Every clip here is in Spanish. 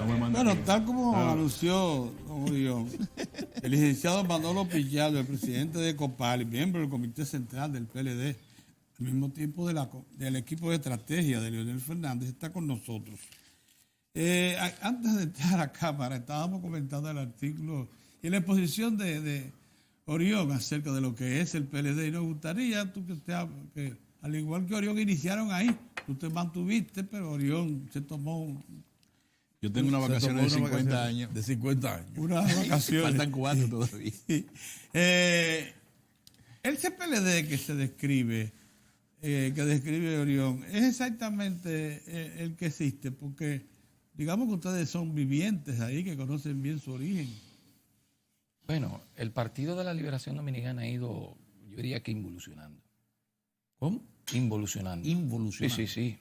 Bueno, tal como anunció don Orión, el licenciado Manolo Pichardo, el presidente de COPAL y miembro del Comité Central del PLD, al mismo tiempo del equipo de estrategia de Leonel Fernández, está con nosotros. Antes de entrar a cámara, estábamos comentando el artículo y la exposición de Orión acerca de lo que es el PLD, y nos gustaría que al igual que Orión iniciaron ahí, tú te mantuviste, pero Orión se tomó... Yo tengo una vacación de 50 años. De 50 años. Unas vacaciones. Faltan 4 todavía. Sí. El CPLD que se describe, que describe Orión, es exactamente el que existe, porque digamos que ustedes son vivientes ahí, que conocen bien su origen. Bueno, el Partido de la Liberación Dominicana ha ido, yo diría que involucionando. ¿Cómo? Involucionando. Involucionando. Sí.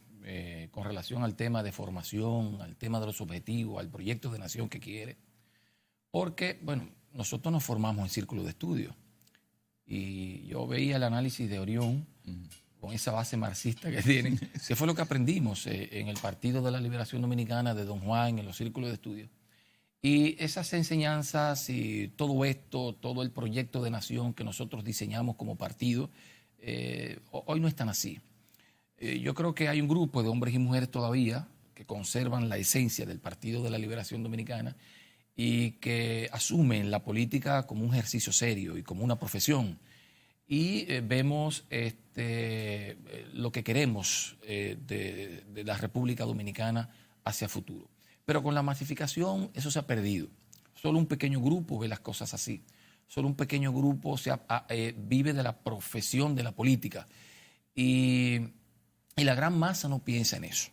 Con relación al tema de formación, al tema de los objetivos, al proyecto de nación que quiere. Porque, bueno, nosotros nos formamos en círculo de estudio. Y yo veía el análisis de Orión con esa base marxista que tienen, que fue lo que aprendimos en el Partido de la Liberación Dominicana de Don Juan, en los círculos de estudio. Y esas enseñanzas y todo esto, todo el proyecto de nación que nosotros diseñamos como partido, hoy no están así. Yo creo que hay un grupo de hombres y mujeres todavía que conservan la esencia del Partido de la Liberación Dominicana y que asumen la política como un ejercicio serio y como una profesión. Y vemos lo que queremos de la República Dominicana hacia futuro. Pero con la masificación eso se ha perdido. Solo un pequeño grupo ve las cosas así. Solo un pequeño grupo vive de la profesión de la política. Y la gran masa no piensa en eso.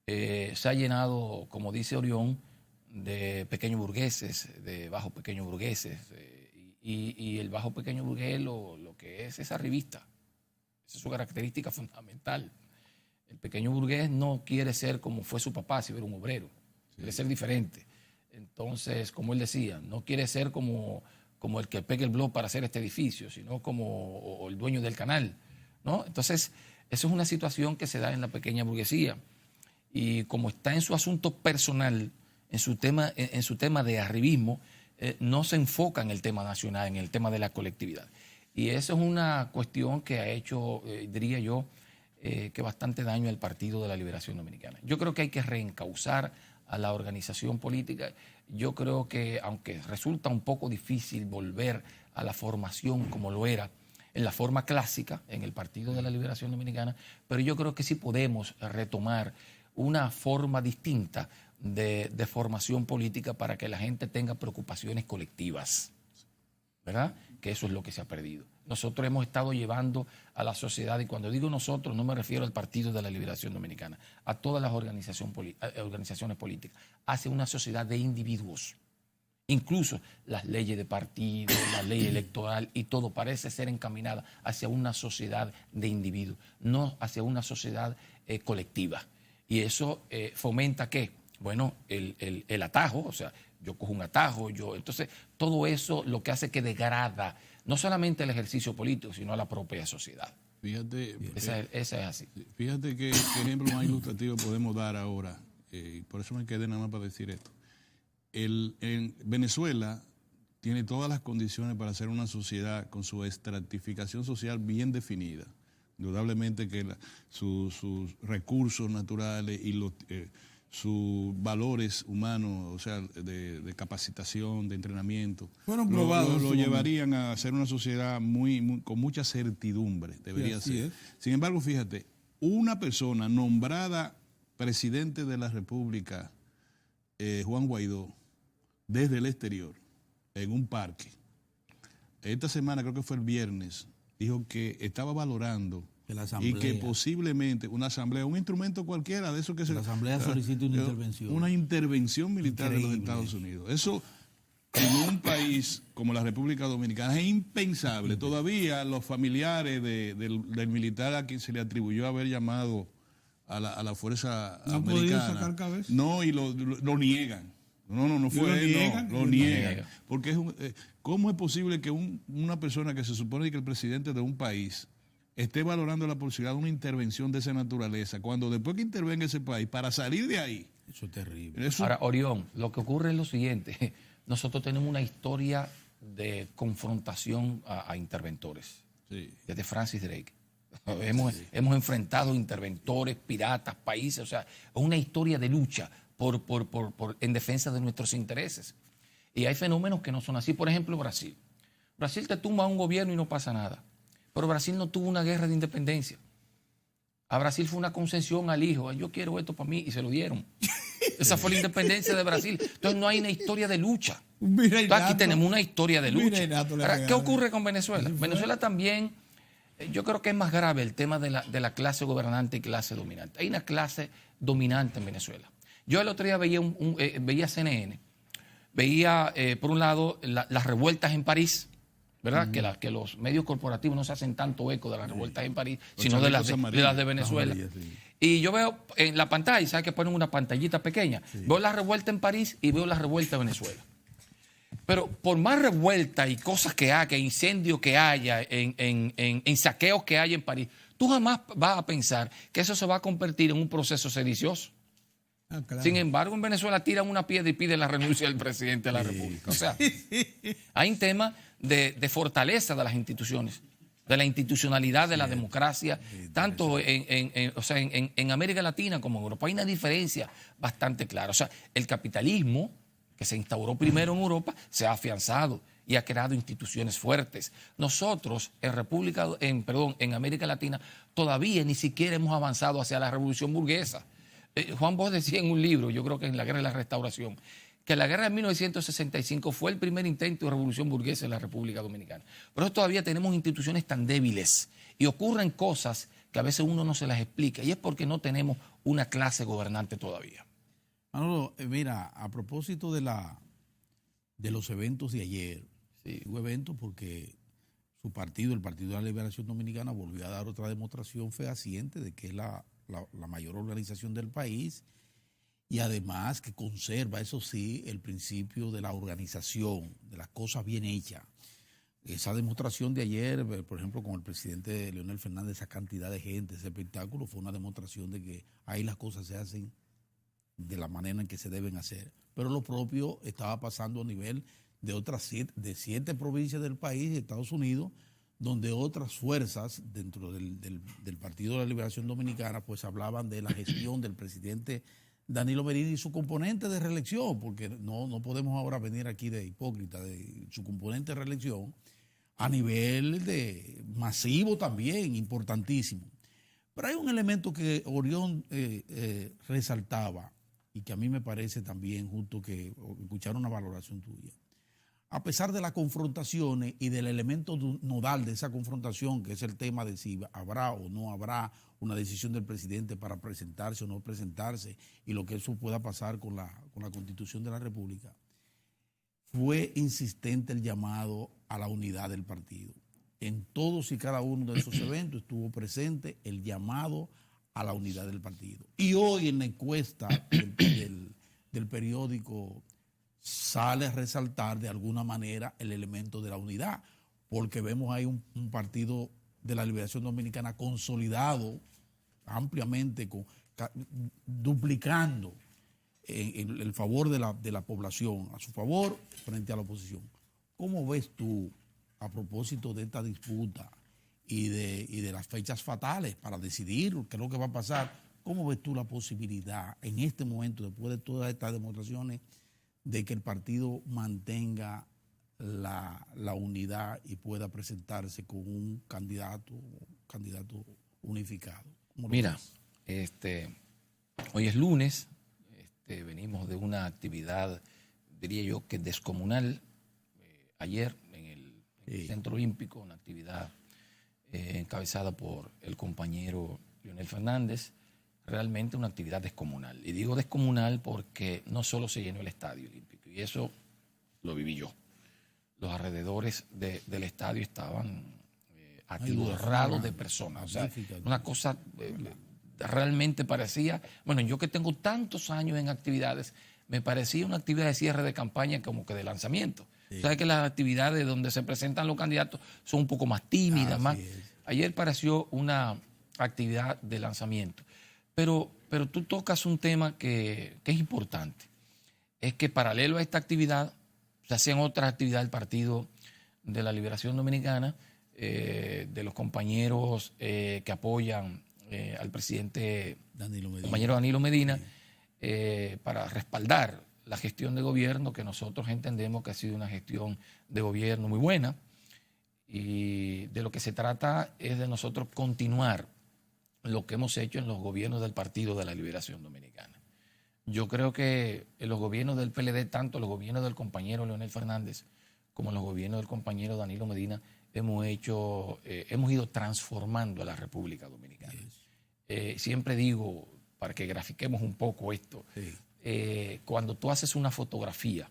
Se ha llenado, como dice Orión, de pequeños burgueses, de bajos pequeños burgueses. Y el bajo pequeño burgués lo que es arribista. Esa es su característica fundamental. El pequeño burgués no quiere ser como fue su papá, si era un obrero. Quiere ser diferente. Entonces, como él decía, no quiere ser como el que pega el blog para hacer este edificio, sino como el dueño del canal, ¿no? Entonces, eso es una situación que se da en la pequeña burguesía. Y como está en su asunto personal, en su tema de arribismo, no se enfoca en el tema nacional, en el tema de la colectividad. Y eso es una cuestión que ha hecho, diría yo, que bastante daño al Partido de la Liberación Dominicana. Yo creo que hay que reencauzar a la organización política. Yo creo que, aunque resulta un poco difícil volver a la formación como lo era en la forma clásica, en el Partido de la Liberación Dominicana, pero yo creo que sí podemos retomar una forma distinta de formación política para que la gente tenga preocupaciones colectivas, ¿verdad? Que eso es lo que se ha perdido. Nosotros hemos estado llevando a la sociedad, y cuando digo nosotros no me refiero al Partido de la Liberación Dominicana, a todas las organizaciones políticas, hacia una sociedad de individuos. Incluso las leyes de partido, la ley electoral y todo parece ser encaminada hacia una sociedad de individuos, no hacia una sociedad colectiva. Y eso fomenta ¿qué? Bueno, el atajo, o sea, yo cojo un atajo, entonces todo eso lo que hace que degrada no solamente el ejercicio político, sino a la propia sociedad. Fíjate, esa es así. Fíjate qué ejemplo más ilustrativo podemos dar ahora, y por eso me quedé nada más para decir esto. En Venezuela tiene todas las condiciones para ser una sociedad con su estratificación social bien definida. Indudablemente que sus recursos naturales y sus valores humanos, o sea, de capacitación, de entrenamiento, fueron probados. Lo llevarían a ser una sociedad con mucha certidumbre, debería ser. Sin embargo, fíjate, una persona nombrada presidente de la República, Juan Guaidó, desde el exterior, en un parque, esta semana, creo que fue el viernes, dijo que estaba valorando y que posiblemente una asamblea, un instrumento cualquiera de eso que la asamblea solicita una intervención. Una intervención militar de los Estados Unidos. Eso en un país como la República Dominicana es impensable. Todavía los familiares del militar a quien se le atribuyó haber llamado a la fuerza americana, sacar cabeza. No, y lo niegan. No fue, lo niegan. Porque ¿cómo es posible que una persona que se supone que el presidente de un país esté valorando la posibilidad de una intervención de esa naturaleza, cuando después que intervenga ese país, para salir de ahí, Eso es terrible. Ahora, Orión, lo que ocurre es lo siguiente. Nosotros tenemos una historia de confrontación a interventores. Sí. Desde Francis Drake. Hemos enfrentado interventores, piratas, países. O sea, es una historia de lucha en defensa de nuestros intereses. Y hay fenómenos que no son así. Por ejemplo, Brasil. Brasil te tumba a un gobierno y no pasa nada. Pero Brasil no tuvo una guerra de independencia. A Brasil fue una concesión al hijo. Yo quiero esto para mí y se lo dieron. Esa fue la independencia de Brasil. Entonces no hay una historia de lucha. Entonces, aquí tenemos una historia de lucha. Ahora, ¿qué ocurre con Venezuela? Venezuela también, yo creo que es más grave el tema de la clase gobernante y clase dominante. Hay una clase dominante en Venezuela. Yo el otro día veía CNN, veía por un lado las revueltas en París, ¿verdad? Que los medios corporativos no se hacen tanto eco de las revueltas en París, sino de las de Venezuela. Y yo veo en la pantalla, ¿sabes que ponen una pantallita pequeña? Sí. Veo la revuelta en París y veo la revuelta en Venezuela. Pero por más revuelta y cosas que haya, incendios que haya, en saqueos que haya en París, tú jamás vas a pensar que eso se va a convertir en un proceso sedicioso. Claro. Sin embargo, en Venezuela tiran una piedra y piden la renuncia del presidente de la República. O sea, hay un tema de fortaleza de las instituciones, de la institucionalidad de la democracia, tanto en América Latina como en Europa. Hay una diferencia bastante clara. O sea, el capitalismo, que se instauró primero en Europa, se ha afianzado y ha creado instituciones fuertes. Nosotros, en América Latina, todavía ni siquiera hemos avanzado hacia la revolución burguesa. Juan Bosch decía en un libro, yo creo que en La Guerra de la Restauración, que la guerra de 1965 fue el primer intento de revolución burguesa en la República Dominicana. Pero todavía tenemos instituciones tan débiles y ocurren cosas que a veces uno no se las explica, y es porque no tenemos una clase gobernante todavía. Manolo, mira, a propósito de los eventos de ayer, sí, hubo eventos porque su partido, el Partido de la Liberación Dominicana, volvió a dar otra demostración fehaciente de que es la mayor organización del país, y además que conserva, eso sí, el principio de la organización, de las cosas bien hechas. Esa demostración de ayer, por ejemplo, con el presidente Leonel Fernández, esa cantidad de gente, ese espectáculo, fue una demostración de que ahí las cosas se hacen de la manera en que se deben hacer. Pero lo propio estaba pasando a nivel de otras siete provincias del país, de Estados Unidos, donde otras fuerzas dentro del Partido de la Liberación Dominicana pues hablaban de la gestión del presidente Danilo Medina y su componente de reelección, porque no podemos ahora venir aquí de hipócrita, de su componente de reelección a nivel de masivo también, importantísimo. Pero hay un elemento que Orión resaltaba y que a mí me parece también justo que escuchar una valoración tuya. A pesar de las confrontaciones y del elemento nodal de esa confrontación, que es el tema de si habrá o no habrá una decisión del presidente para presentarse o no presentarse, y lo que eso pueda pasar con la Constitución de la República, fue insistente el llamado a la unidad del partido. En todos y cada uno de esos eventos estuvo presente el llamado a la unidad del partido. Y hoy en la encuesta del periódico sale a resaltar de alguna manera el elemento de la unidad, porque vemos ahí un partido de la Liberación Dominicana consolidado ampliamente, duplicando en el favor de la población, a su favor frente a la oposición. ¿Cómo ves tú, a propósito de esta disputa y de las fechas fatales para decidir qué es lo que va a pasar, cómo ves tú la posibilidad en este momento, después de todas estas demostraciones, de que el partido mantenga la unidad y pueda presentarse con un candidato unificado? Mira, hoy es lunes, venimos de una actividad, diría yo, que descomunal. Ayer en el Centro Olímpico, una actividad encabezada por el compañero Leonel Fernández, realmente una actividad descomunal. Y digo descomunal porque no solo se llenó el Estadio Olímpico, y eso lo viví yo. Los alrededores del estadio estaban atiborrados de personas. O sea, una cosa realmente parecía, bueno, yo que tengo tantos años en actividades, me parecía una actividad de cierre de campaña como que de lanzamiento. Sí. Sabes que las actividades donde se presentan los candidatos son un poco más tímidas. Ayer pareció una actividad de lanzamiento. Pero tú tocas un tema que es importante. Es que paralelo a esta actividad, se hacían otras actividades del Partido de la Liberación Dominicana, de los compañeros que apoyan al presidente compañero Danilo Medina, para respaldar la gestión de gobierno, que nosotros entendemos que ha sido una gestión de gobierno muy buena. Y de lo que se trata es de nosotros continuar lo que hemos hecho en los gobiernos del Partido de la Liberación Dominicana. Yo creo que en los gobiernos del PLD, tanto los gobiernos del compañero Leonel Fernández como en los gobiernos del compañero Danilo Medina, hemos ido transformando a la República Dominicana. Siempre digo, para que grafiquemos un poco esto, cuando tú haces una fotografía,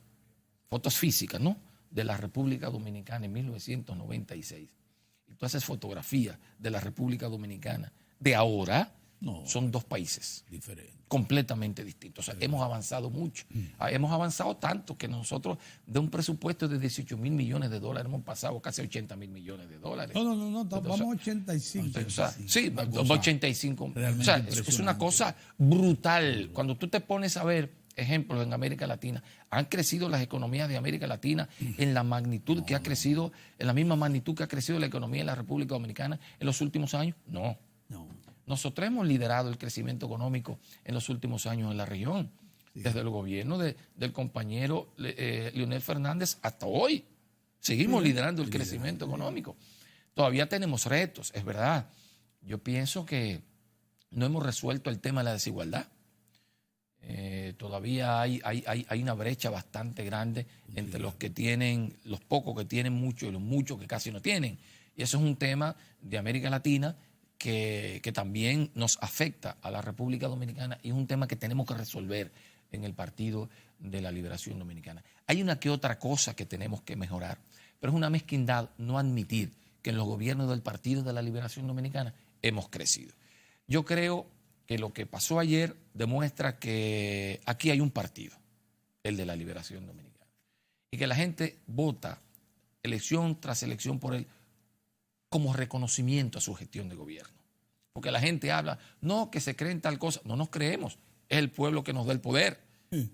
fotos físicas, ¿no?, de la República Dominicana en 1996, y tú haces fotografía de la República Dominicana de ahora, son dos países diferentes, completamente distintos. O sea, hemos avanzado mucho. Hemos avanzado tanto que nosotros de un presupuesto de 18 mil millones de dólares hemos pasado casi a 80 mil millones de dólares. No, vamos a 85. O sea, sí, 85. O sea, es una cosa brutal. Cuando tú te pones a ver ejemplos en América Latina, han crecido las economías de América Latina en la magnitud que ha crecido, en la misma magnitud que ha crecido la economía de la República Dominicana en los últimos años. No. Nosotros hemos liderado el crecimiento económico en los últimos años en la región, desde el gobierno del compañero Leonel Fernández hasta hoy. Seguimos liderando el crecimiento económico. Todavía tenemos retos, es verdad. Yo pienso que no hemos resuelto el tema de la desigualdad. Todavía hay una brecha bastante grande entre los que tienen, los pocos que tienen mucho y los muchos que casi no tienen. Y eso es un tema de América Latina que también nos afecta a la República Dominicana y es un tema que tenemos que resolver en el Partido de la Liberación Dominicana. Hay una que otra cosa que tenemos que mejorar, pero es una mezquindad no admitir que en los gobiernos del Partido de la Liberación Dominicana hemos crecido. Yo creo que lo que pasó ayer demuestra que aquí hay un partido, el de la Liberación Dominicana, y que la gente vota elección tras elección por él como reconocimiento a su gestión de gobierno. Porque la gente habla, no, que se creen tal cosa. No nos creemos, es el pueblo que nos da el poder.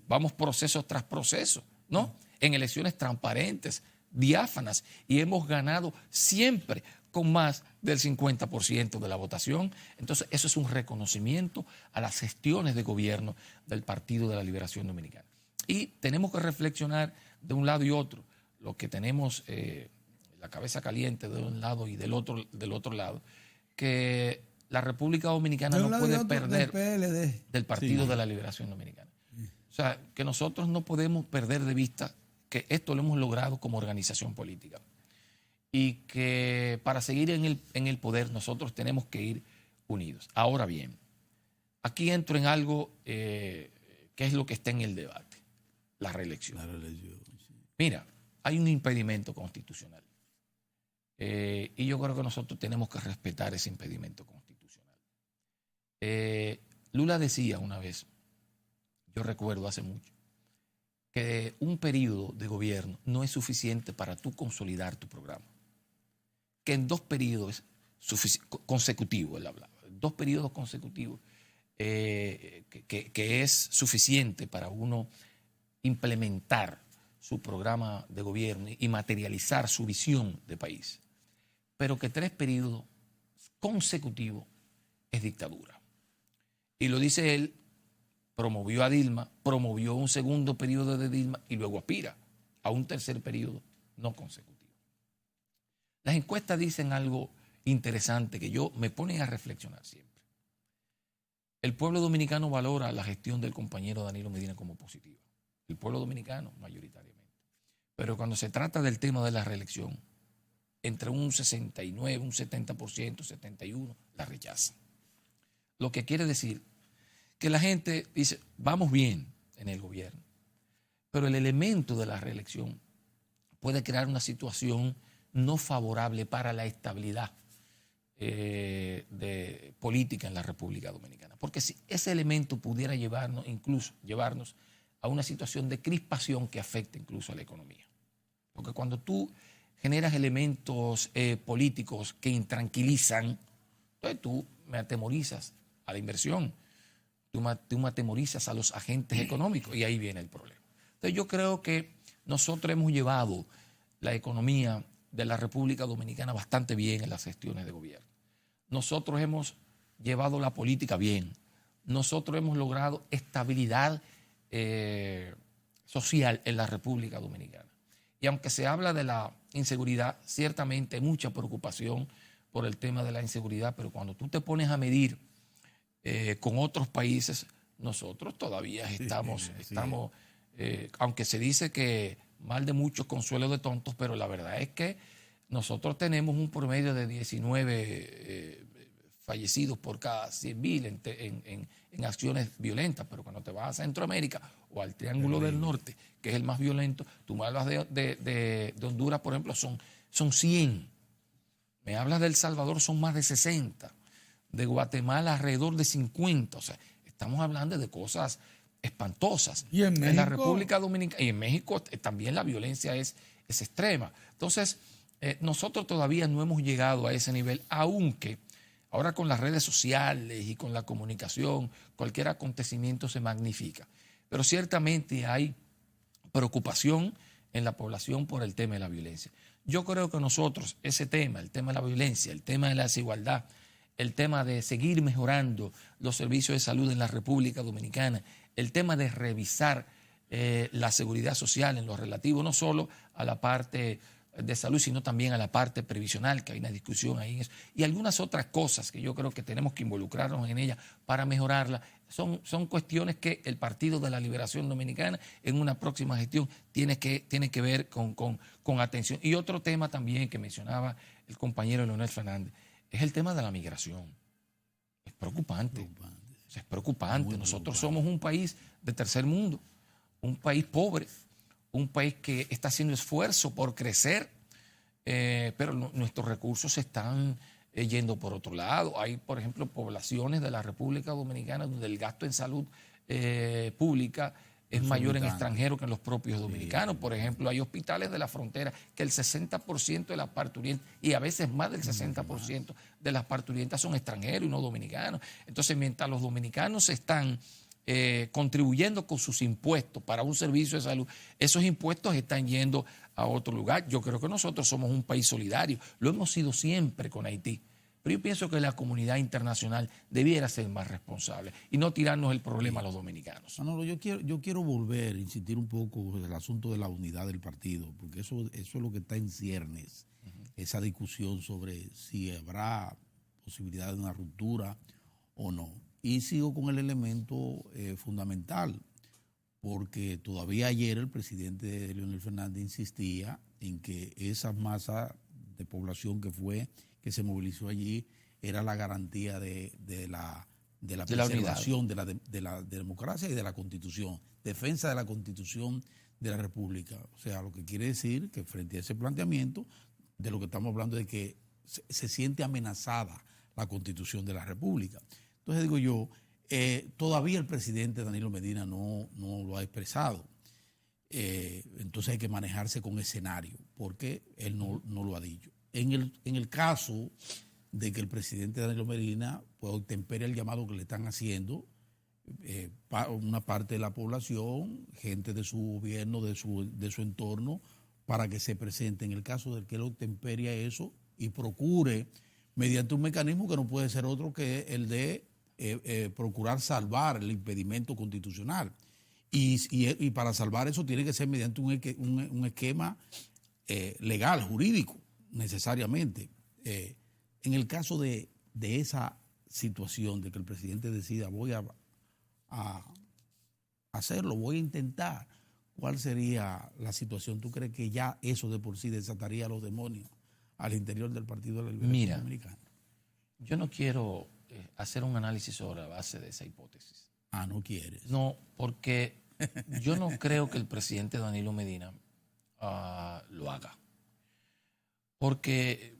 Vamos proceso tras proceso, ¿no? En elecciones transparentes, diáfanas, y hemos ganado siempre con más del 50% de la votación. Entonces, eso es un reconocimiento a las gestiones de gobierno del Partido de la Liberación Dominicana. Y tenemos que reflexionar de un lado y otro. Lo que tenemos la cabeza caliente de un lado y del otro lado, que la República Dominicana no puede perder del Partido de la Liberación Dominicana. O sea, que nosotros no podemos perder de vista que esto lo hemos logrado como organización política y que para seguir en el poder nosotros tenemos que ir unidos. Ahora bien, aquí entro en algo que es lo que está en el debate, la reelección. Mira, hay un impedimento constitucional. Y yo creo que nosotros tenemos que respetar ese impedimento constitucional. Lula decía una vez, yo recuerdo hace mucho, que un periodo de gobierno no es suficiente para tú consolidar tu programa. Que en 2 periodos consecutivos, él hablaba, 2 periodos consecutivos, que es suficiente para uno implementar su programa de gobierno y materializar su visión de país. Pero que 3 periodos consecutivos es dictadura. Y lo dice él, promovió a Dilma, promovió un segundo periodo de Dilma y luego aspira a un tercer periodo no consecutivo. Las encuestas dicen algo interesante que me pone a reflexionar siempre. El pueblo dominicano valora la gestión del compañero Danilo Medina como positiva. El pueblo dominicano mayoritariamente. Pero cuando se trata del tema de la reelección, entre un 69, un 70%, 71%, la rechazan. Lo que quiere decir que la gente dice, vamos bien en el gobierno, pero el elemento de la reelección puede crear una situación no favorable para la estabilidad de política en la República Dominicana. Porque si ese elemento pudiera llevarnos a una situación de crispación que afecte incluso a la economía. Porque cuando tú generas elementos políticos que intranquilizan, entonces tú me atemorizas a la inversión. tú atemorizas a los agentes económicos y ahí viene el problema. Entonces yo creo que nosotros hemos llevado la economía de la República Dominicana bastante bien en las gestiones de gobierno. Nosotros hemos llevado la política bien. Nosotros hemos logrado estabilidad social en la República Dominicana. Y aunque se habla de la inseguridad, ciertamente hay mucha preocupación por el tema de la inseguridad, pero cuando tú te pones a medir con otros países, nosotros todavía estamos aunque se dice que mal de muchos, consuelo de tontos, pero la verdad es que nosotros tenemos un promedio de 19 fallecidos por cada 100.000 en acciones violentas, pero cuando te vas a Centroamérica o al Triángulo del Norte, que es el más violento, tú me hablas de Honduras, por ejemplo, son 100. Me hablas de El Salvador, son más de 60. De Guatemala, alrededor de 50. O sea, estamos hablando de cosas espantosas. ¿Y en México? La República Dominicana y en México también la violencia es extrema. Entonces, nosotros todavía no hemos llegado a ese nivel, aunque ahora con las redes sociales y con la comunicación, cualquier acontecimiento se magnifica. Pero ciertamente hay preocupación en la población por el tema de la violencia. Yo creo que nosotros, ese tema, el tema de la violencia, el tema de la desigualdad, el tema de seguir mejorando los servicios de salud en la República Dominicana, el tema de revisar la seguridad social en lo relativo no solo a la parte de salud, sino también a la parte previsional, que hay una discusión ahí en eso, y algunas otras cosas que yo creo que tenemos que involucrarnos en ellas para mejorarla. Son cuestiones que el Partido de la Liberación Dominicana en una próxima gestión tiene que ver con atención. Y otro tema también que mencionaba el compañero Leonel Fernández es el tema de la migración. Es preocupante. O sea, es preocupante. Nosotros somos un país de tercer mundo, un país pobre, un país que está haciendo esfuerzo por crecer, pero nuestros recursos se están yendo por otro lado. Hay, por ejemplo, poblaciones de la República Dominicana donde el gasto en salud pública es mayor en extranjeros que en los propios dominicanos. Por ejemplo, hay hospitales de la frontera que el 60% de las parturientas, y a veces más del 60% de las parturientas son extranjeros y no dominicanos. Entonces, mientras los dominicanos están contribuyendo con sus impuestos para un servicio de salud, esos impuestos están yendo a otro lugar. Yo creo que nosotros somos un país solidario, lo hemos sido siempre con Haití, pero yo pienso que la comunidad internacional debiera ser más responsable y no tirarnos el problema a los dominicanos. Manolo, yo quiero volver a insistir un poco en el asunto de la unidad del partido, porque eso es lo que está en ciernes, esa discusión sobre si habrá posibilidad de una ruptura o no. Y sigo con el elemento fundamental, porque todavía ayer el presidente Leonel Fernández insistía en que esa masa de población que se movilizó allí era la garantía de la preservación de la democracia y de la Constitución, defensa de la Constitución de la República. O sea, lo que quiere decir que frente a ese planteamiento de lo que estamos hablando de que se siente amenazada la Constitución de la República. Entonces digo yo, todavía el presidente Danilo Medina no lo ha expresado. Entonces hay que manejarse con escenario, porque él no lo ha dicho. En el caso de que el presidente Danilo Medina pues obtempere el llamado que le están haciendo una parte de la población, gente de su gobierno, de su entorno, para que se presente, en el caso de que él obtemperie eso y procure, mediante un mecanismo que no puede ser otro que el de procurar salvar el impedimento constitucional. Y para salvar eso tiene que ser mediante un esquema legal, jurídico, necesariamente. En el caso de esa situación, de que el presidente decida voy a hacerlo, voy a intentar, ¿cuál sería la situación? ¿Tú crees que ya eso de por sí desataría a los demonios al interior del Partido de la Liberación Dominicana? Yo no quiero hacer un análisis sobre la base de esa hipótesis. ¿No quieres? No, porque yo no creo que el presidente Danilo Medina lo haga. Porque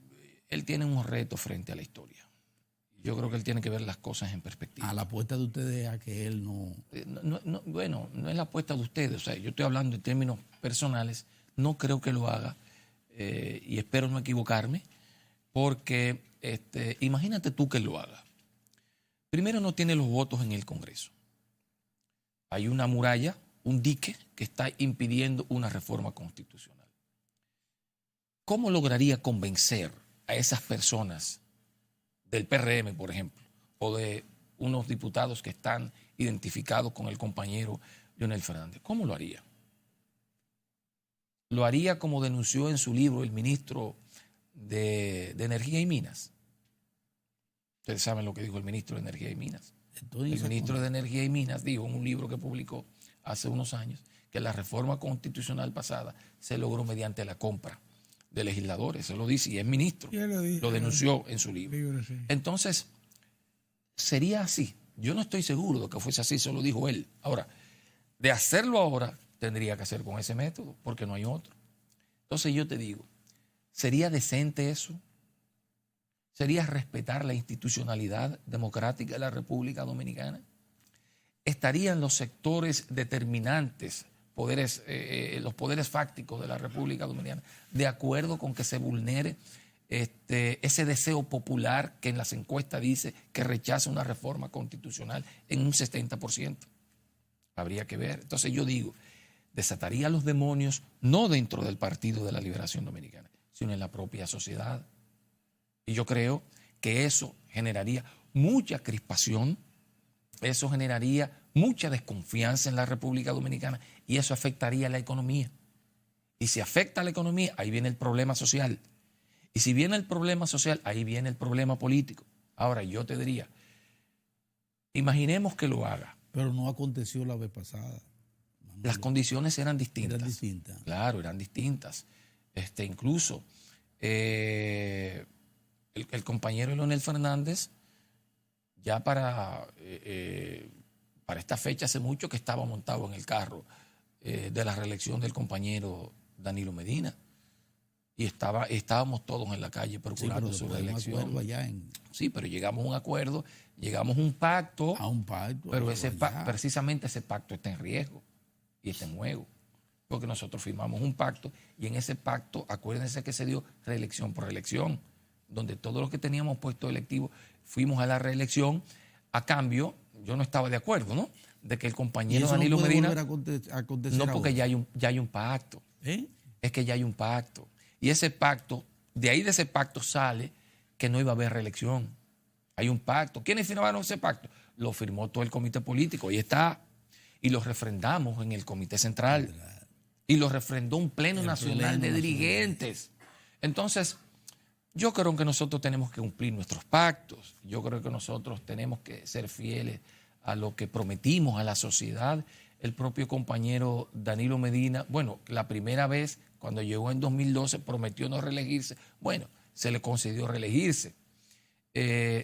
él tiene un reto frente a la historia. Yo creo que él tiene que ver las cosas en perspectiva. La apuesta de ustedes a que él no... Bueno, no es la apuesta de ustedes. O sea, yo estoy hablando en términos personales. No creo que lo haga y espero no equivocarme, porque imagínate tú que lo haga. Primero, no tiene los votos en el Congreso. hay una muralla, un dique que está impidiendo una reforma constitucional. ¿Cómo lograría convencer a esas personas del PRM, por ejemplo, o de unos diputados que están identificados con el compañero Leonel Fernández? ¿Cómo lo haría? Lo haría como denunció en su libro el ministro de Energía y Minas. Ustedes saben lo que dijo el ministro de Energía y Minas. El ministro de Energía y Minas dijo en un libro que publicó hace unos años que la reforma constitucional pasada se logró mediante la compra de legisladores. Eso lo dice y es ministro. Lo denunció en su libro. Entonces, sería así. Yo no estoy seguro de que fuese así, eso lo dijo él. Ahora, de hacerlo ahora, tendría que hacer con ese método, porque no hay otro. Entonces yo te digo, ¿sería decente eso? ¿Sería respetar la institucionalidad democrática de la República Dominicana? ¿Estarían los sectores determinantes, los poderes fácticos de la República Dominicana, de acuerdo con que se vulnere ese deseo popular que en las encuestas dice que rechaza una reforma constitucional en un 70%? Habría que ver. Entonces yo digo, desataría los demonios no dentro del Partido de la Liberación Dominicana, sino en la propia sociedad. Y yo creo que eso generaría mucha crispación, eso generaría mucha desconfianza en la República Dominicana y eso afectaría a la economía. Y si afecta a la economía, ahí viene el problema social. Y si viene el problema social, ahí viene el problema político. Ahora, yo te diría, imaginemos que lo haga. Pero no aconteció la vez pasada. Las condiciones eran distintas. Eran distintas. Claro, eran distintas. Incluso el compañero Leonel Fernández, ya para esta fecha hace mucho que estaba montado en el carro de la reelección del compañero Danilo Medina. Y estábamos todos en la calle procurando su reelección. Sí, pero llegamos a un acuerdo, llegamos a un pacto. A un pacto. Pero precisamente ese pacto está en riesgo y está en juego. Porque nosotros firmamos un pacto y en ese pacto, acuérdense que se dio reelección por reelección, donde todos los que teníamos puesto electivo fuimos a la reelección. A cambio, yo no estaba de acuerdo, ¿no? De que el compañero Danilo Medina. No, porque ya hay un pacto. Es que ya hay un pacto. Y ese pacto, de ahí de ese pacto sale que no iba a haber reelección. Hay un pacto. ¿Quiénes firmaron ese pacto? Lo firmó todo el comité político. Ahí está. Y lo refrendamos en el comité central. Y lo refrendó un pleno nacional de dirigentes. Entonces, yo creo que nosotros tenemos que cumplir nuestros pactos. Yo creo que nosotros tenemos que ser fieles a lo que prometimos a la sociedad. El propio compañero Danilo Medina, bueno, la primera vez cuando llegó en 2012 prometió no reelegirse. Bueno, se le concedió reelegirse.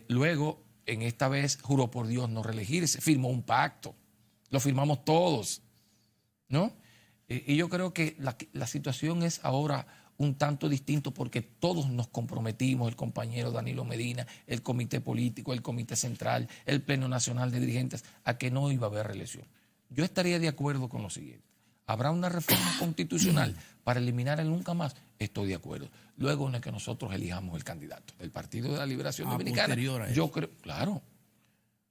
Luego, en esta vez, juró por Dios no reelegirse. Firmó un pacto. Lo firmamos todos, ¿no? Y yo creo que la situación es ahora un tanto distinto porque todos nos comprometimos, el compañero Danilo Medina, el comité político, el comité central, el pleno nacional de dirigentes, a que no iba a haber reelección. Yo estaría de acuerdo con lo siguiente. ¿Habrá una reforma constitucional para eliminar el nunca más? Estoy de acuerdo. Luego en el que nosotros elijamos el candidato del Partido de la Liberación Dominicana. Yo creo, claro.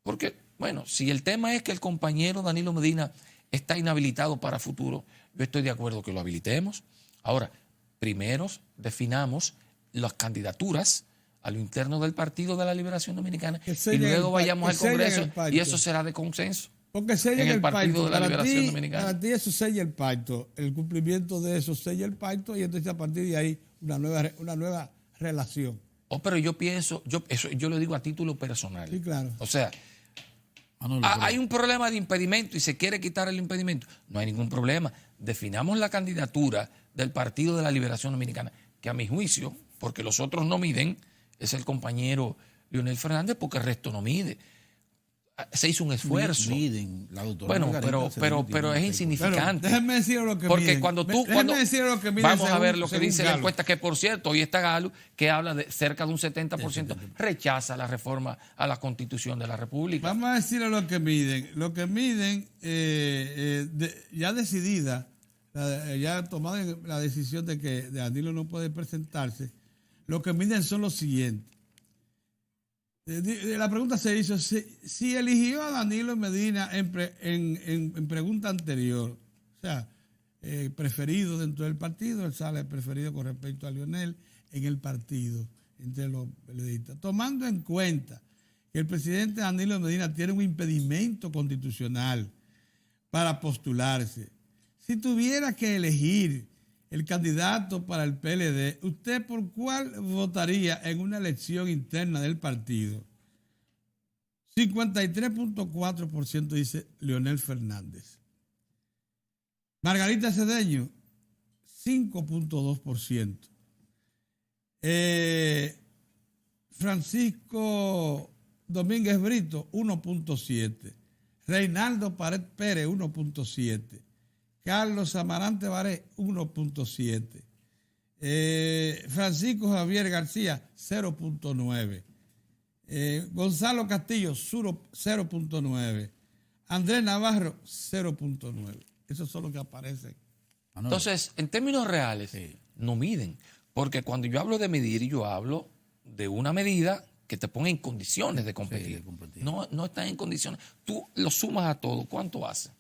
Porque, bueno, si el tema es que el compañero Danilo Medina está inhabilitado para futuro, yo estoy de acuerdo que lo habilitemos. Ahora, primero definamos las candidaturas a lo interno del Partido de la Liberación Dominicana y luego vayamos al Congreso y eso será de consenso. Porque sella en el Partido de la Liberación Dominicana. Para ti eso sella el pacto, el cumplimiento de eso sella el pacto y entonces a partir de ahí una nueva relación. Pero yo pienso, yo lo digo a título personal. Sí, claro. O sea, hay un problema de impedimento y se quiere quitar el impedimento. No hay ningún problema. Definamos la candidatura del Partido de la Liberación Dominicana, que a mi juicio, porque los otros no miden, es el compañero Leonel Fernández, porque el resto no mide. Se hizo un esfuerzo. La doctora bueno, Margarita pero es insignificante. Déjenme decir lo que porque miden. Cuando miden vamos a ver lo que dice la encuesta, que por cierto, hoy está Galo, que habla de cerca de un 70%, rechaza la reforma a la Constitución de la República. Vamos a decirle lo que miden. Lo que miden, ya decidida, ya tomada la decisión de que Danilo no puede presentarse, lo que miden son los siguientes. La pregunta se hizo, si eligió a Danilo Medina en pregunta anterior, o sea, preferido dentro del partido, él sale preferido con respecto a Leonel en el partido, entre los periodistas, tomando en cuenta que el presidente Danilo Medina tiene un impedimento constitucional para postularse. Si tuviera que elegir el candidato para el PLD, ¿usted por cuál votaría en una elección interna del partido? 53.4% dice Leonel Fernández. Margarita Cedeño, 5.2%. Francisco Domínguez Brito, 1.7%. Reinaldo Pared Pérez, 1.7%. Carlos Amarante Baré, 1.7%. Francisco Javier García, 0.9%. Gonzalo Castillo, 0.9%. Andrés Navarro, 0.9%. Esos son los que aparecen. Entonces, en términos reales, no miden. Porque cuando yo hablo de medir, yo hablo de una medida que te ponga en condiciones de competir. No están en condiciones. Tú lo sumas a todo. ¿Cuánto hace?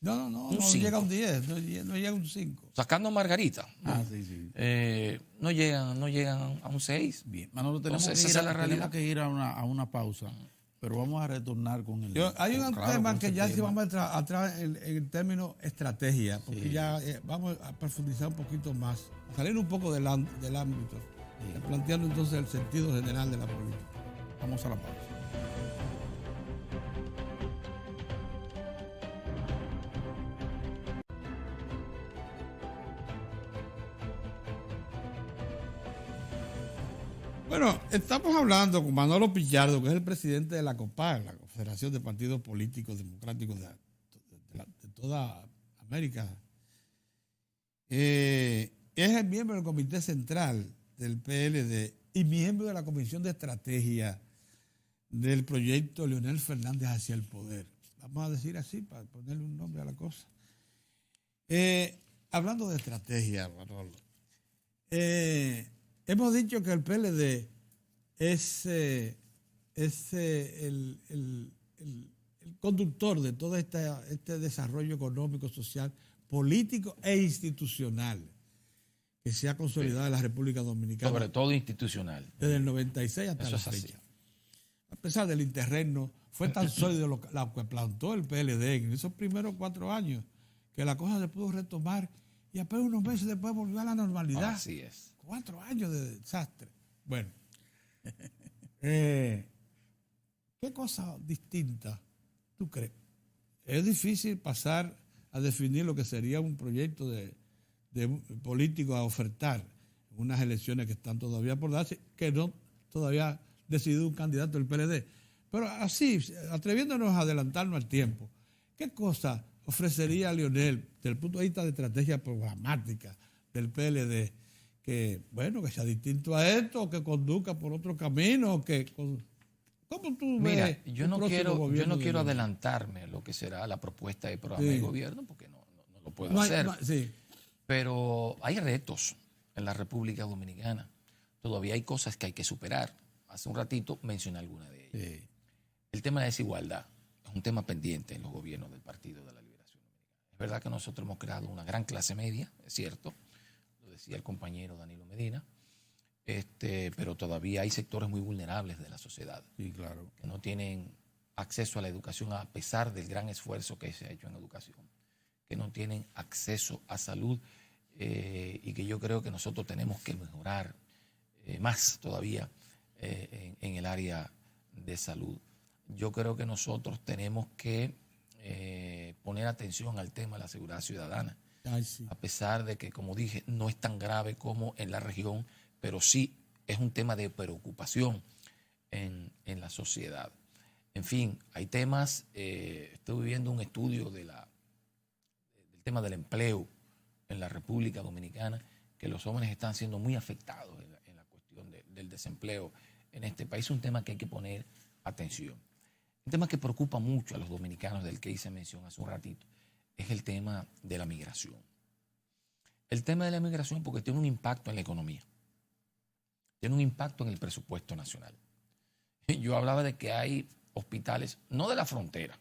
No llega a un 10, no llega a un 5. Sacando a Margarita. Sí. No llegan a un 6. Bien, Manolo, tenemos que ir a una pausa, pero vamos a retornar con el... Hay un tema que ya sí vamos a entrar en el término estrategia, porque ya vamos a profundizar un poquito más, salir un poco del ámbito, planteando entonces el sentido general de la política. Vamos a la pausa. Bueno, estamos hablando con Manolo Pichardo, que es el presidente de la COPAC, la Confederación de Partidos Políticos Democráticos de toda América. Es el miembro del Comité Central del PLD y miembro de la Comisión de Estrategia del proyecto Leonel Fernández hacia el poder. Vamos a decir así, para ponerle un nombre a la cosa. Hablando de estrategia, Manolo, hemos dicho que el PLD es el conductor de todo este desarrollo económico, social, político e institucional que se ha consolidado en la República Dominicana. Sobre todo institucional. Desde el 96 hasta la fecha. A pesar del interregno, fue tan sólido lo que plantó el PLD en esos primeros 4 años que la cosa se pudo retomar y apenas unos meses después volvió a la normalidad. Así es. 4 años de desastre. Bueno, ¿qué cosa distinta tú crees? Es difícil pasar a definir lo que sería un proyecto de político a ofertar en unas elecciones que están todavía por darse, que no todavía ha decidido un candidato del PLD. Pero así, atreviéndonos a adelantarnos al tiempo, ¿qué cosa ofrecería Leonel desde el punto de vista de estrategia programática del PLD? Que sea distinto a esto, que conduzca por otro camino, ¿cómo tú ves? Mira, yo no quiero adelantarme a lo que será la propuesta de programa de gobierno, porque no lo puedo hacer. Pero hay retos en la República Dominicana. Todavía hay cosas que hay que superar. Hace un ratito mencioné alguna de ellas. El tema de desigualdad es un tema pendiente en los gobiernos del Partido de la Liberación Dominicana. Es verdad que nosotros hemos creado una gran clase media, es cierto, decía el compañero Danilo Medina, pero todavía hay sectores muy vulnerables de la sociedad, claro, que no tienen acceso a la educación a pesar del gran esfuerzo que se ha hecho en educación, que no tienen acceso a salud y que yo creo que nosotros tenemos que mejorar más todavía en el área de salud. Yo creo que nosotros tenemos que poner atención al tema de la seguridad ciudadana. A pesar de que, como dije, no es tan grave como en la región, pero sí es un tema de preocupación en la sociedad. En fin, hay temas, estoy viendo un estudio del tema del empleo en la República Dominicana, que los jóvenes están siendo muy afectados en la cuestión del desempleo en este país. Es un tema que hay que poner atención. Un tema que preocupa mucho a los dominicanos, del que hice mención hace un ratito, es el tema de la migración. El tema de la migración porque tiene un impacto en la economía, tiene un impacto en el presupuesto nacional. yo hablaba de que hay hospitales, no de la frontera,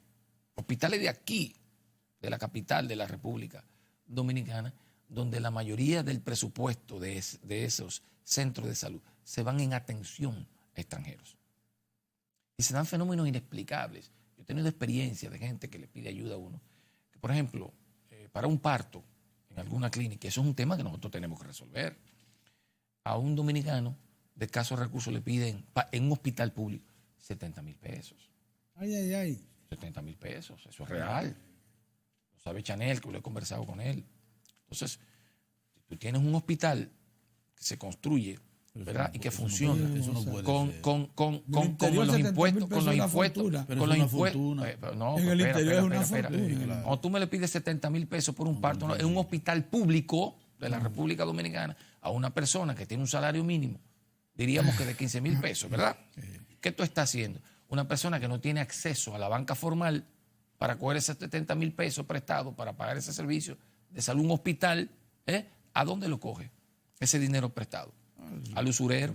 hospitales de aquí, de la capital de la República Dominicana, donde la mayoría del presupuesto de esos centros de salud se van en atención a extranjeros. Y se dan fenómenos inexplicables. Yo he tenido experiencia de gente que le pide ayuda a uno, que, por ejemplo, para un parto en alguna clínica, eso es un tema que nosotros tenemos que resolver. A un dominicano de escasos recursos le piden en un hospital público 70,000 pesos. Ay, ay, ay. 70,000 pesos, eso es real. Lo sabe Chanel, que lo he conversado con él. Entonces, si tú tienes un hospital que se construye, ¿verdad? Y que funciona con los impuestos, no, en el interior es una fortuna. Cuando tú me le pides 70,000 pesos por un parto en un hospital público de la República Dominicana a una persona que tiene un salario mínimo, diríamos que de 15,000 pesos, ¿verdad? ¿Qué tú estás haciendo? Una persona que no tiene acceso a la banca formal para coger esos 70,000 pesos prestados para pagar ese servicio de salud, un hospital, ¿a dónde lo coge ese dinero prestado? Al usurero.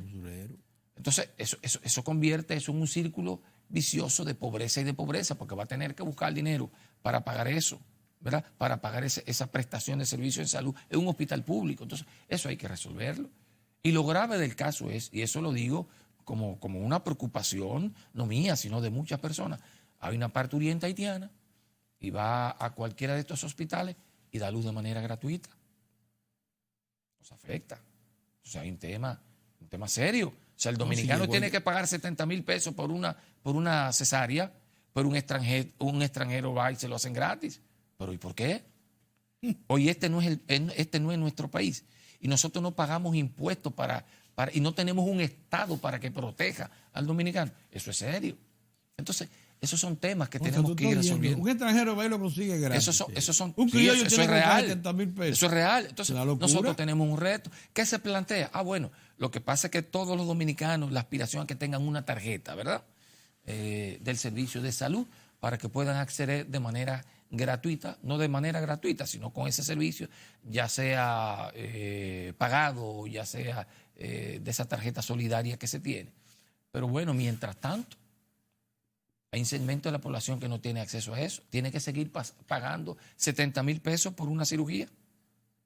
Entonces, eso convierte eso en un círculo vicioso de pobreza y de pobreza, porque va a tener que buscar dinero para pagar eso, ¿verdad? Para pagar esa prestación de servicio de salud en un hospital público. Entonces, eso hay que resolverlo. Y lo grave del caso es, y eso lo digo como una preocupación, no mía, sino de muchas personas, hay una parturienta haitiana y va a cualquiera de estos hospitales y da luz de manera gratuita. Nos afecta. O sea, hay un tema serio. O sea, el dominicano tiene que pagar 70,000 pesos por una cesárea, pero un extranjero va y se lo hacen gratis. ¿Pero y por qué? Hoy este no es nuestro país. Y nosotros no pagamos impuestos y no tenemos un Estado para que proteja al dominicano. Eso es serio. Entonces, esos son temas que tenemos que ir resolviendo. Un extranjero va y lo consigue gratis. Eso es real. Eso es real. Entonces, nosotros tenemos un reto. ¿Qué se plantea? Bueno, lo que pasa es que todos los dominicanos, la aspiración es que tengan una tarjeta, ¿verdad? Del servicio de salud para que puedan acceder de manera gratuita, no de manera gratuita, sino con ese servicio, ya sea pagado, ya sea de esa tarjeta solidaria que se tiene. Pero bueno, mientras tanto, hay un segmento de la población que no tiene acceso a eso. Tiene que seguir pagando 70,000 pesos por una cirugía.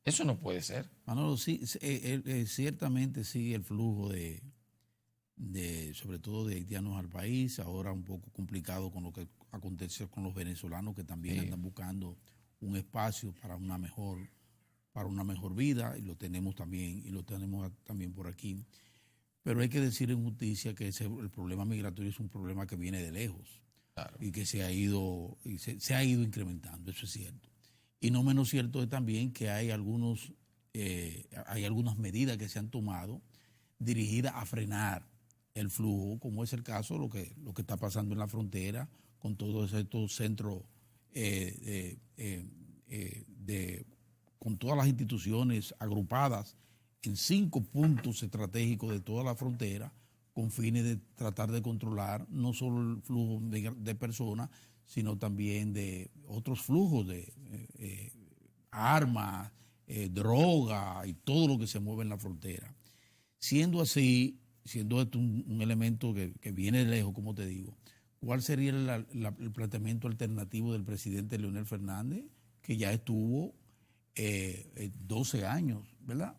Eso no puede ser. Manolo, sí, ciertamente sigue el flujo sobre todo de haitianos al país. Ahora un poco complicado con lo que acontece con los venezolanos, que también andan buscando un espacio para una mejor vida, y lo tenemos también por aquí. Pero hay que decir en justicia que el problema migratorio es un problema que viene de lejos. Claro. Y que se ha ido incrementando, eso es cierto. Y no menos cierto es también que hay algunas medidas que se han tomado dirigidas a frenar el flujo, como es el caso lo que está pasando en la frontera con todos estos centros con todas las instituciones agrupadas en 5 puntos estratégicos de toda la frontera, con fines de tratar de controlar no solo el flujo de personas, sino también de otros flujos de armas, droga y todo lo que se mueve en la frontera. Siendo así, siendo esto un elemento que viene de lejos, como te digo, ¿cuál sería el planteamiento alternativo del presidente Leonel Fernández, que ya estuvo 12 años, ¿verdad?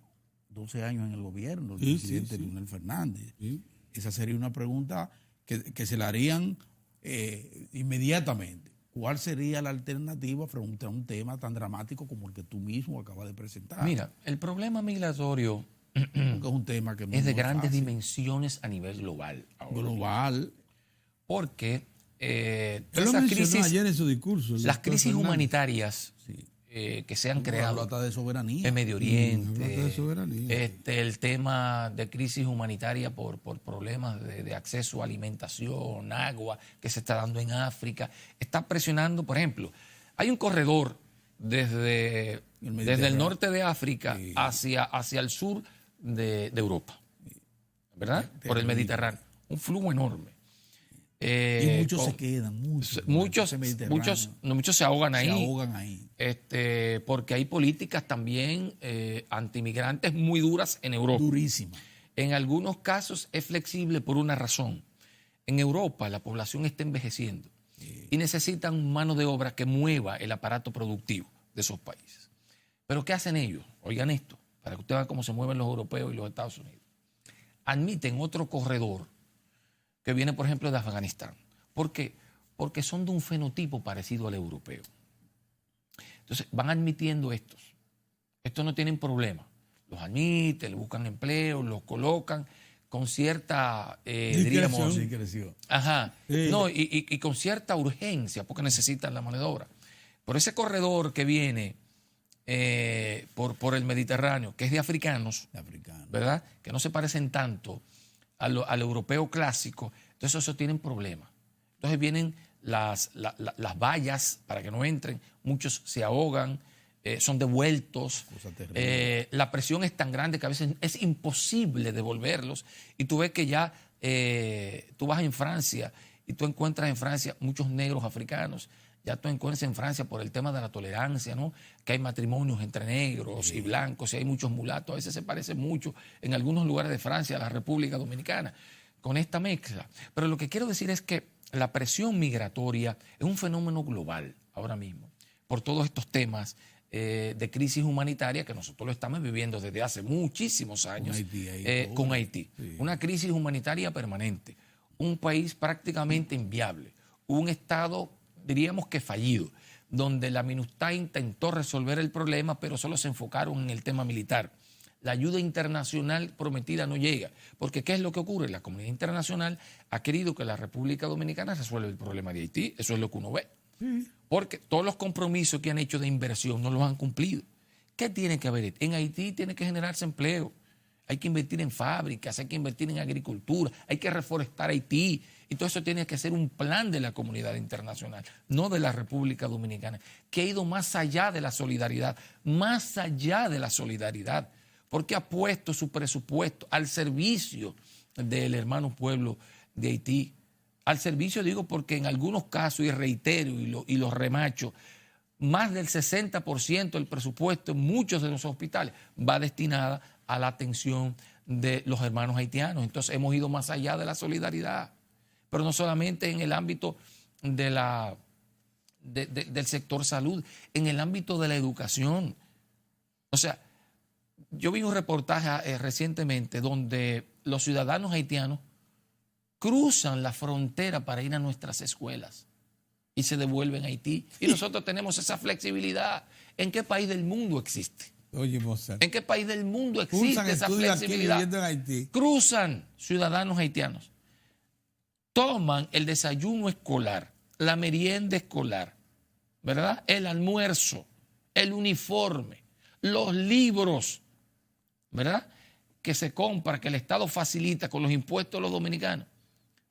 12 años en el gobierno, el presidente Leonel Fernández. Sí. Esa sería una pregunta que se la harían inmediatamente. ¿Cuál sería la alternativa frente a un tema tan dramático como el que tú mismo acabas de presentar? Mira, el problema migratorio es un tema que es de grandes dimensiones a nivel global. Global. Porque esas crisis, ayer en su discurso, las crisis humanitarias que se han creado de soberanía en Medio Oriente, el tema de crisis humanitaria por problemas de acceso a alimentación, agua, que se está dando en África, está presionando. Por ejemplo, hay un corredor desde el norte de África hacia el sur de Europa, ¿verdad? Por el Mediterráneo, un flujo enorme. Y muchos se quedan, muchos se ahogan ahí. Porque hay políticas también antimigrantes muy duras en Europa. Durísimas. En algunos casos es flexible por una razón. En Europa la población está envejeciendo y necesitan mano de obra que mueva el aparato productivo de esos países. Pero ¿qué hacen ellos? Oigan esto, para que ustedes vean cómo se mueven los europeos y los Estados Unidos. Admiten otro corredor que viene, por ejemplo, de Afganistán. ¿Por qué? Porque son de un fenotipo parecido al europeo. Entonces, van admitiendo estos. Estos no tienen problema. Los admiten, les buscan empleo, los colocan con cierta, diríamos... Sí, creció. Ajá. Sí. No, y con cierta urgencia, porque necesitan la mano de obra. Por ese corredor que viene por el Mediterráneo, que es de africanos, ¿verdad? Que no se parecen tanto al europeo clásico, entonces esos tienen problemas. Entonces vienen las vallas para que no entren, muchos se ahogan, son devueltos, la presión es tan grande que a veces es imposible devolverlos, y tú ves que ya tú vas en Francia y tú encuentras en Francia muchos negros africanos. Ya tú encuentras en Francia por el tema de la tolerancia, ¿no? Que hay matrimonios entre negros y blancos, y hay muchos mulatos. A veces se parece mucho en algunos lugares de Francia a la República Dominicana con esta mezcla. Pero lo que quiero decir es que la presión migratoria es un fenómeno global ahora mismo, por todos estos temas de crisis humanitaria que nosotros lo estamos viviendo desde hace muchísimos años con Haití. Sí. Una crisis humanitaria permanente, un país prácticamente inviable, un Estado, diríamos que fallido, donde la MINUSTAH intentó resolver el problema, pero solo se enfocaron en el tema militar. La ayuda internacional prometida no llega, porque ¿qué es lo que ocurre? La comunidad internacional ha querido que la República Dominicana resuelva el problema de Haití, eso es lo que uno ve, porque todos los compromisos que han hecho de inversión no los han cumplido. ¿Qué tiene que haber? En Haití tiene que generarse empleo, hay que invertir en fábricas, hay que invertir en agricultura, hay que reforestar Haití, y todo eso tiene que ser un plan de la comunidad internacional, no de la República Dominicana, que ha ido más allá de la solidaridad, porque ha puesto su presupuesto al servicio del hermano pueblo de Haití. Al servicio digo porque en algunos casos, y reitero y los remacho, más del 60% del presupuesto en muchos de los hospitales va destinada a la atención de los hermanos haitianos. Entonces hemos ido más allá de la solidaridad, pero no solamente en el ámbito del sector salud, en el ámbito de la educación. O sea, yo vi un reportaje recientemente donde los ciudadanos haitianos cruzan la frontera para ir a nuestras escuelas y se devuelven a Haití. Y nosotros tenemos esa flexibilidad. ¿En qué país del mundo existe? Oye, Mozart. ¿En qué país del mundo existe esa flexibilidad? Cruzan ciudadanos haitianos, toman el desayuno escolar, la merienda escolar, ¿verdad? El almuerzo, el uniforme, los libros, ¿verdad? Que se compra, que el Estado facilita con los impuestos de los dominicanos.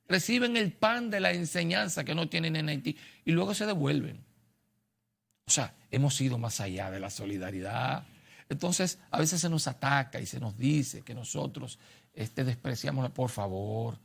Reciben el pan de la enseñanza que no tienen en Haití y luego se devuelven. O sea, hemos ido más allá de la solidaridad. Entonces, a veces se nos ataca y se nos dice que nosotros despreciamos. Por favor,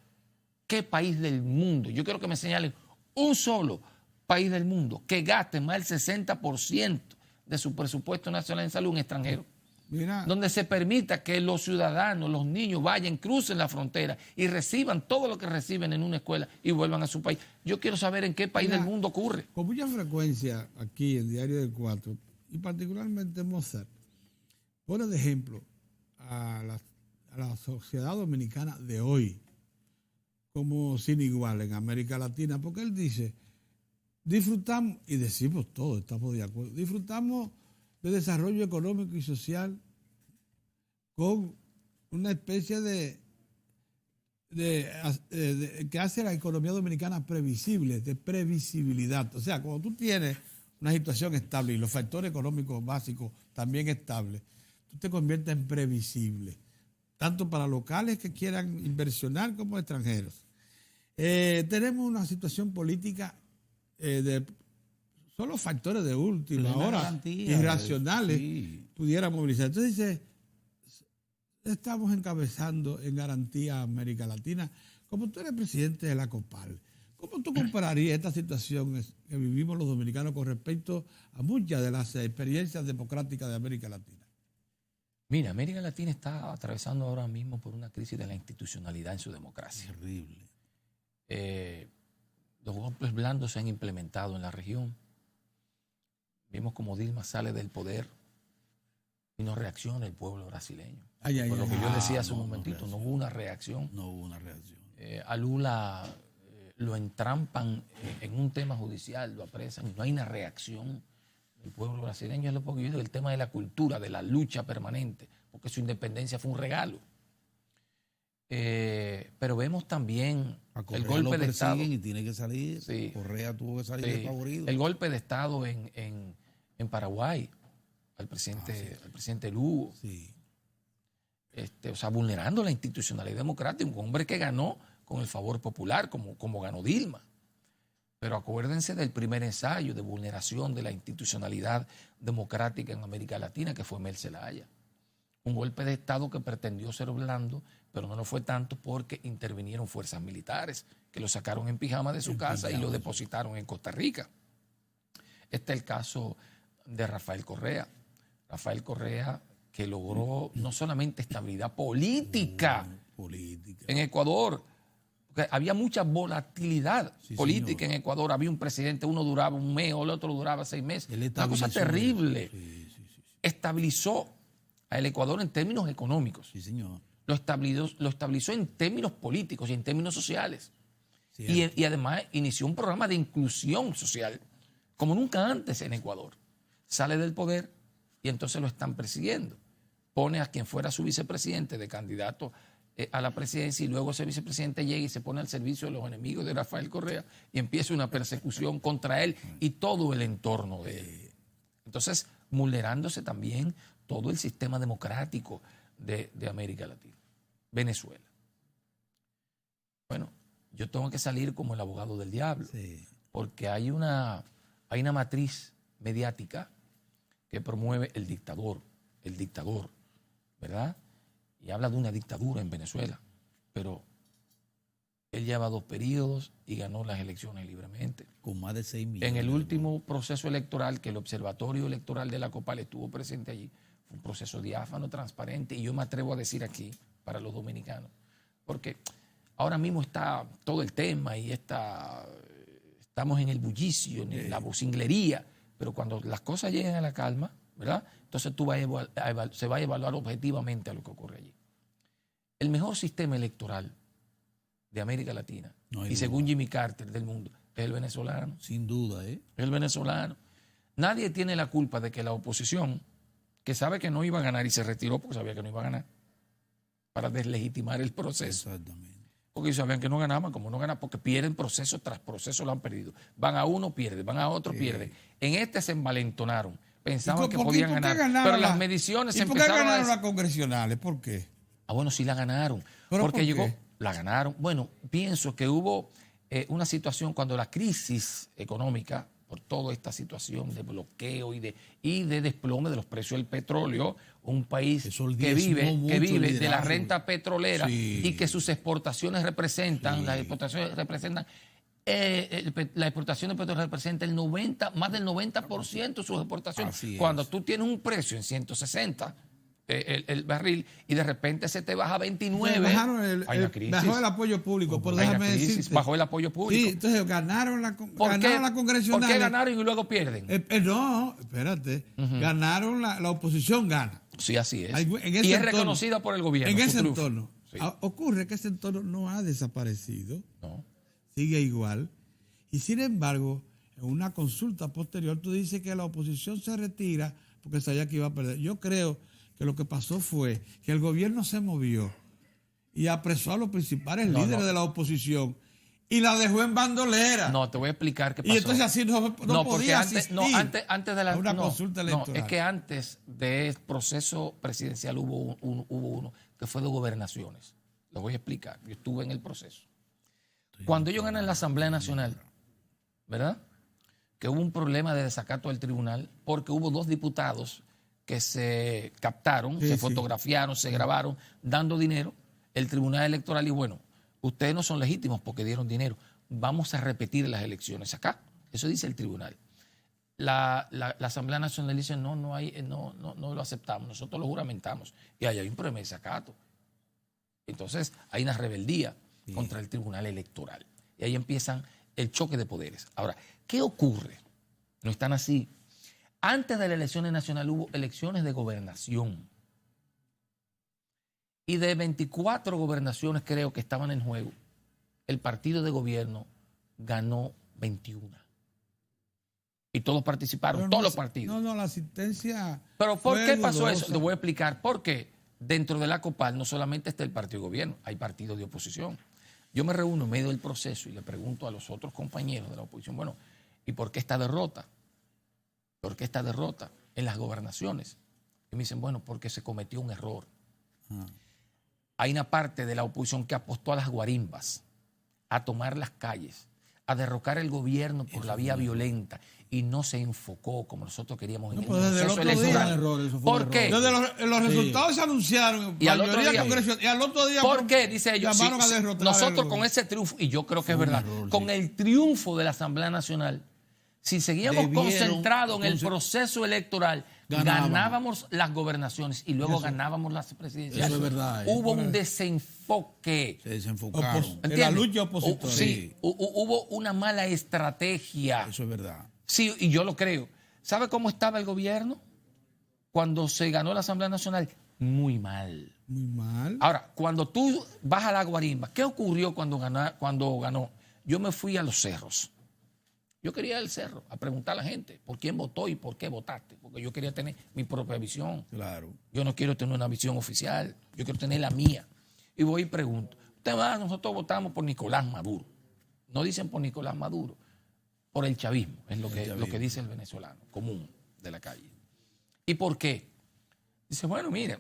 ¿qué país del mundo? Yo quiero que me señalen un solo país del mundo que gaste más del 60% de su presupuesto nacional en salud en extranjero. Mira, donde se permita que los ciudadanos, los niños vayan, crucen la frontera y reciban todo lo que reciben en una escuela y vuelvan a su país. Yo quiero saber en qué país del mundo ocurre. Con mucha frecuencia aquí en Diario del 4, y particularmente Mozart, pone de ejemplo a la sociedad dominicana de hoy como sin igual en América Latina, porque él dice, disfrutamos, y decimos todos, estamos de acuerdo, disfrutamos de desarrollo económico y social con una especie de que hace a la economía dominicana previsible, de previsibilidad. O sea, cuando tú tienes una situación estable y los factores económicos básicos también estables, tú te conviertes en previsible, tanto para locales que quieran inversionar como extranjeros. Tenemos una situación política son los factores de última hora, irracionales, pudiera movilizar. Entonces dice, estamos encabezando en garantía a América Latina. Como tú eres presidente de la COPAL, ¿cómo tú compararías esta situación que vivimos los dominicanos con respecto a muchas de las experiencias democráticas de América Latina? Mira, América Latina está atravesando ahora mismo por una crisis de la institucionalidad en su democracia. Terrible. Los golpes blandos se han implementado en la región. Vimos como Dilma sale del poder y no reacciona el pueblo brasileño. Por lo que yo decía hace un momentito, no hubo una reacción. No hubo una reacción. A Lula lo entrampan en un tema judicial, lo apresan, y no hay una reacción del pueblo brasileño. Es lo que yo digo, el tema de la cultura, de la lucha permanente, porque su independencia fue un regalo. Pero vemos también el golpe de Estado. Y tiene que salir. Sí. Correa tuvo que salir desfavorecido. El golpe de Estado en Paraguay, al presidente Lugo. Sí. O sea, vulnerando la institucionalidad democrática, un hombre que ganó con el favor popular, como ganó Dilma. Pero acuérdense del primer ensayo de vulneración de la institucionalidad democrática en América Latina, que fue Mel Zelaya. Un golpe de Estado que pretendió ser blando, pero no lo fue tanto porque intervinieron fuerzas militares que lo sacaron en pijama de su casa y lo depositaron en Costa Rica. Este es el caso de Rafael Correa. Rafael Correa, que logró no solamente estabilidad política en Ecuador, porque había mucha volatilidad política en Ecuador. Había un presidente, uno duraba un mes, el otro duraba 6 meses. Una cosa terrible. Estabilizó al Ecuador en términos económicos. Sí, señor. Lo estabilizó en términos políticos y en términos sociales. Y además inició un programa de inclusión social, como nunca antes en Ecuador. Sale del poder y entonces lo están persiguiendo. Pone a quien fuera su vicepresidente de candidato a la presidencia y luego ese vicepresidente llega y se pone al servicio de los enemigos de Rafael Correa y empieza una persecución contra él y todo el entorno de él. Entonces, vulnerándose también todo el sistema democrático de América Latina. Venezuela. Bueno, yo tengo que salir como el abogado del diablo, porque hay una matriz mediática que promueve el dictador, ¿verdad? Y habla de una dictadura en Venezuela, pero él lleva 2 periodos y ganó las elecciones libremente. Con más de 6 millones. En el último proceso electoral, que el Observatorio Electoral de la COPAL estuvo presente allí, fue un proceso diáfano, transparente, y yo me atrevo a decir aquí, para los dominicanos, porque ahora mismo está todo el tema y estamos en el bullicio, en la vocinglería, pero cuando las cosas lleguen a la calma, ¿verdad? Entonces se va a evaluar objetivamente a lo que ocurre allí. El mejor sistema electoral de América Latina, y según Jimmy Carter del mundo, es el venezolano. Sin duda, Es el venezolano. Nadie tiene la culpa de que la oposición, que sabe que no iba a ganar y se retiró porque sabía que no iba a ganar, para deslegitimar el proceso. Exactamente. Porque ellos sabían que no ganaban, como no ganan, porque pierden proceso tras proceso, lo han perdido. Van a uno, pierden, van a otro, pierden. En este se envalentonaron, pensaban que podían ganar, pero las mediciones se empezaron a... ¿Por qué ganaron las congresionales? ¿Por qué? Bueno, sí la ganaron. Porque llegó, la ganaron. Bueno, pienso que hubo una situación cuando la crisis económica, por toda esta situación de bloqueo y de desplome de los precios del petróleo, un país que vive de la renta petrolera y que sus exportaciones representan, las exportaciones representan, la exportación de petróleo representa más del 90% de sus exportaciones. Cuando tú tienes un precio en 160 el barril y de repente se te baja a 29, bajó el apoyo público, por déjame decirte. Bajó el apoyo público. Sí, entonces ganaron la congresional. ¿Por qué ganaron y luego pierden? No, espérate. Ganaron, la oposición gana. Sí, así es. Y es reconocida por el gobierno. En ese entorno. Sí. Ocurre que ese entorno no ha desaparecido. No. Sigue igual. Y sin embargo, en una consulta posterior, tú dices que la oposición se retira porque sabía que iba a perder. Yo creo que lo que pasó fue que el gobierno se movió y apresó a los principales líderes de la oposición y la dejó en bandolera. No, te voy a explicar qué pasó. Y entonces así no podía asistir antes de una consulta electoral. No, es que antes del proceso presidencial hubo uno que fue de gobernaciones. Lo voy a explicar. Yo estuve en el proceso. Cuando ellos ganan la Asamblea Nacional, ¿verdad? Que hubo un problema de desacato del tribunal porque hubo 2 diputados que se captaron, se fotografiaron, se grabaron, dando dinero. El Tribunal Electoral y bueno, ustedes no son legítimos porque dieron dinero. Vamos a repetir las elecciones acá. Eso dice el tribunal. La Asamblea Nacional dice no lo aceptamos, nosotros lo juramentamos. Y ahí hay un problema de desacato. Entonces hay una rebeldía contra el Tribunal Electoral. Y ahí empiezan el choque de poderes. Ahora, ¿qué ocurre? No están así. Antes de las elecciones nacionales hubo elecciones de gobernación. Y de 24 gobernaciones creo que estaban en juego, el partido de gobierno ganó 21. Y todos participaron, todos los partidos. No, la asistencia. Pero ¿por qué pasó eso? Te voy a explicar. Porque dentro de la COPAL no solamente está el partido de gobierno, hay partidos de oposición. Yo me reúno en medio del proceso y le pregunto a los otros compañeros de la oposición, bueno, ¿y por qué esta derrota? ¿Por qué esta derrota en las gobernaciones? Y me dicen, bueno, porque se cometió un error. Hay una parte de la oposición que apostó a las guarimbas, a tomar las calles, a derrocar el gobierno por la vía violenta y no se enfocó como nosotros queríamos en el proceso electoral. ¿Por qué? Los resultados se anunciaron y al otro día, ¿por qué? Dice ellos, nosotros con ese triunfo, y yo creo que es verdad, con el triunfo de la Asamblea Nacional, si seguíamos concentrados en el proceso electoral, ganábamos las gobernaciones y luego ganábamos las presidenciales. Eso es verdad. Hubo un desenfoque. Se desenfocaron. En la lucha opositora. Sí, hubo una mala estrategia. Eso es verdad. Sí, y yo lo creo. ¿Sabe cómo estaba el gobierno cuando se ganó la Asamblea Nacional? Muy mal. Muy mal. Ahora, cuando tú vas a la guarimba, ¿qué ocurrió cuando ganó? Yo me fui a los cerros. Yo quería ir al cerro a preguntar a la gente por quién votó y por qué votaste, porque yo quería tener mi propia visión. Claro. Yo no quiero tener una visión oficial, yo quiero tener la mía. Y voy y pregunto, nosotros votamos por Nicolás Maduro. No dicen por Nicolás Maduro, por el chavismo, es lo que dice el venezolano común de la calle. ¿Y por qué? Dice, bueno, mire,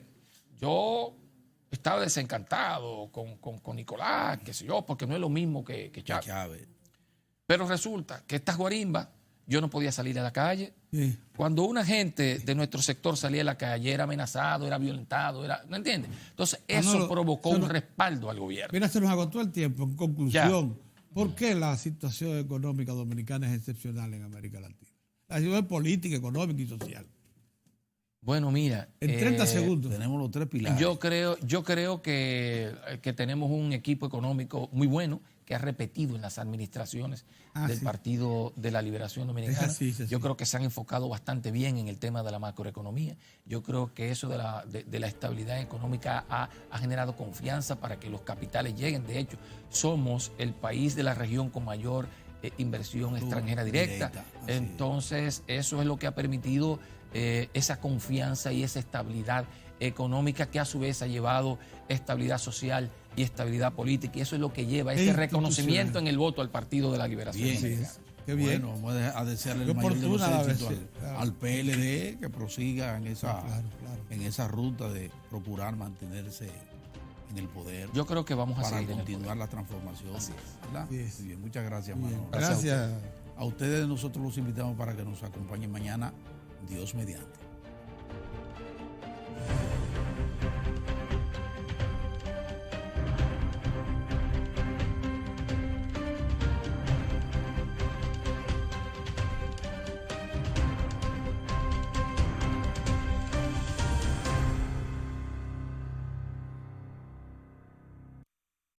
yo estaba desencantado con Nicolás, qué sé yo, porque no es lo mismo que Chávez. Pero resulta que estas guarimbas, yo no podía salir a la calle. Sí. Cuando una gente de nuestro sector salía a la calle, era amenazado, era violentado, ¿no entiendes? Entonces, eso provocó un respaldo al gobierno. Mira, se nos agotó el tiempo. En conclusión, ¿por qué la situación económica dominicana es excepcional en América Latina? La situación política, económica y social. Bueno, mira. En 30 segundos. Tenemos los tres pilares. Yo creo que tenemos un equipo económico muy bueno que ha repetido en las administraciones del Partido de la Liberación Dominicana. Yo creo que se han enfocado bastante bien en el tema de la macroeconomía. Yo creo que eso de la estabilidad económica ha generado confianza para que los capitales lleguen. De hecho, somos el país de la región con mayor inversión extranjera directa. Entonces, eso es lo que ha permitido esa confianza y esa estabilidad económica que a su vez ha llevado estabilidad social y estabilidad política, y eso es lo que lleva ese reconocimiento en el voto al Partido de la Liberación Dominicana. Qué bien. Bueno, vamos a desearle el mayor de los éxitos al PLD, que prosiga en esa ruta de procurar mantenerse en el poder. Yo creo que vamos a para seguir continuar la transformación. ¿Verdad? Muy bien, muchas gracias, Manolo. Gracias. A ustedes nosotros los invitamos para que nos acompañen mañana, Dios mediante.